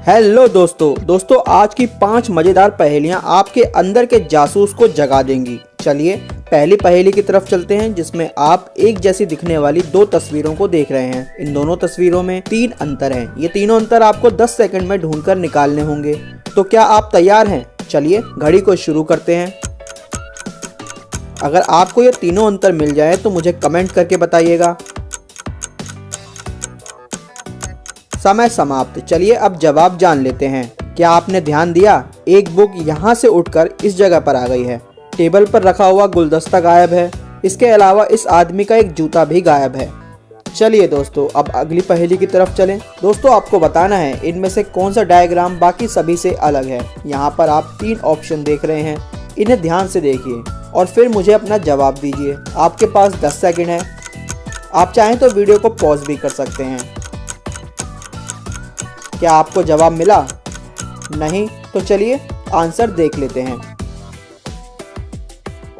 Hello दोस्तों आज की 5 मजेदार पहेलियां आपके अंदर के जासूस को जगा देंगी। चलिए पहली पहेली की तरफ चलते हैं, जिसमें आप एक जैसी दिखने वाली 2 तस्वीरों को देख रहे हैं। इन दोनों तस्वीरों में 3 अंतर हैं। ये तीनों अंतर आपको 10 सेकंड में ढूंढकर निकालने होंगे। तो क्या आप तैयार हैं? चलिए घड़ी को शुरू करते हैं। अगर आपको ये तीनों अंतर मिल जाए तो मुझे कमेंट करके बताइएगा। समय समाप्त। चलिए अब जवाब जान लेते हैं। क्या आपने ध्यान दिया? एक बुक यहाँ से उठकर इस जगह पर आ गई है। टेबल पर रखा हुआ गुलदस्ता गायब है। इसके अलावा इस आदमी का एक जूता भी गायब है। चलिए दोस्तों अब अगली पहेली की तरफ चलें। दोस्तों आपको बताना है इनमें से कौन सा डायग्राम बाकी सभी से अलग है। यहाँ पर आप 3 ऑप्शन देख रहे हैं, इन्हें ध्यान से देखिए और फिर मुझे अपना जवाब दीजिए। आपके पास 10 सेकंड है। आप चाहें तो वीडियो को पॉज भी कर सकते हैं। क्या आपको जवाब मिला? नहीं? तो चलिए आंसर देख लेते हैं।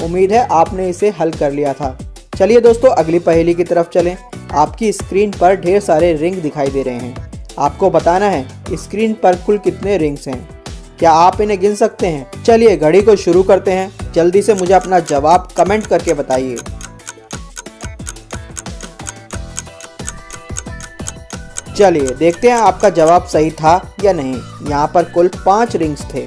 उम्मीद है आपने इसे हल कर लिया था। चलिए दोस्तों अगली पहेली की तरफ चलें। आपकी स्क्रीन पर ढेर सारे रिंग दिखाई दे रहे हैं। आपको बताना है स्क्रीन पर कुल कितने रिंग्स हैं। क्या आप इन्हें गिन सकते हैं? चलिए घड़ी को शुरू करते हैं। जल्दी से मुझे अपना जवाब कमेंट करके बताइए। चलिए देखते हैं आपका जवाब सही था या नहीं। यहाँ पर कुल 5 रिंग्स थे।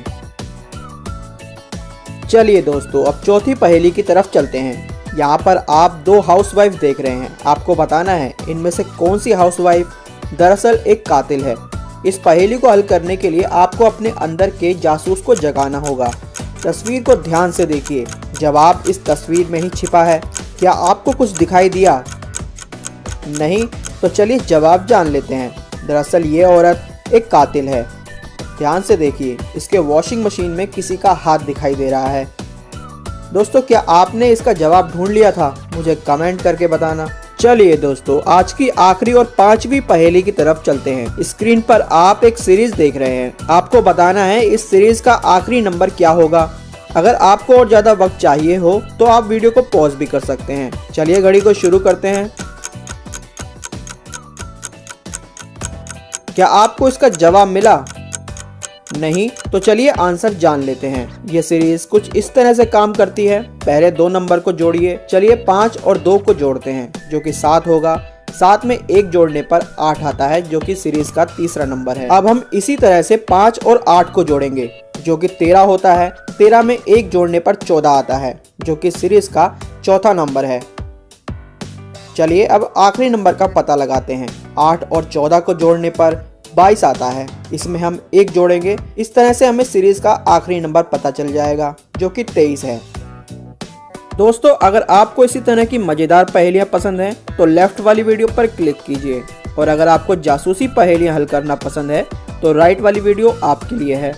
चलिए दोस्तों अब चौथी पहेली की तरफ चलते हैं। यहाँ पर आप 2 हाउसवाइफ देख रहे हैं। आपको बताना है इनमें से कौन सी हाउसवाइफ दरअसल एक कातिल है। इस पहेली को हल करने के लिए आपको अपने अंदर के जासूस को जगाना होगा। तस्वीर को ध्यान से देखिए। जवाब इस तस्वीर में ही छिपा है। क्या आपको कुछ दिखाई दिया? नहीं? तो चलिए जवाब जान लेते हैं। दरअसल ये औरत एक कातिल है। ध्यान से देखिए, इसके वॉशिंग मशीन में किसी का हाथ दिखाई दे रहा है। दोस्तों क्या आपने इसका जवाब ढूंढ लिया था? मुझे कमेंट करके बताना। चलिए दोस्तों आज की आखिरी और 5वीं पहेली की तरफ चलते हैं। स्क्रीन पर आप एक सीरीज देख रहे हैं। आपको बताना है इस सीरीज का आखिरी नंबर क्या होगा। अगर आपको और ज्यादा वक्त चाहिए हो तो आप वीडियो को पॉज भी कर सकते हैं। चलिए घड़ी को शुरू करते हैं। क्या आपको इसका जवाब मिला? नहीं? तो चलिए आंसर जान लेते हैं। ये सीरीज कुछ इस तरह से काम करती है। पहले 2 नंबर को जोड़िए। चलिए 5 और 2 को जोड़ते हैं जो कि 7 होगा। 7 में 1 जोड़ने पर 8 आता है जो कि सीरीज का तीसरा नंबर है। अब हम इसी तरह से 5 और 8 को जोड़ेंगे जो कि 13 होता है। 13 में 1 जोड़ने पर 14 आता है जो कि सीरीज का चौथा नंबर है। चलिए अब आखिरी नंबर का पता लगाते हैं। 8 और 14 को जोड़ने पर 22 आता है। इसमें हम 1 जोड़ेंगे। इस तरह से हमें सीरीज का आखिरी नंबर पता चल जाएगा जो कि 23 है। दोस्तों अगर आपको इसी तरह की मजेदार पहेलियां पसंद हैं तो लेफ्ट वाली वीडियो पर क्लिक कीजिए, और अगर आपको जासूसी पहेलियां हल करना पसंद है तो राइट वाली वीडियो आपके लिए है।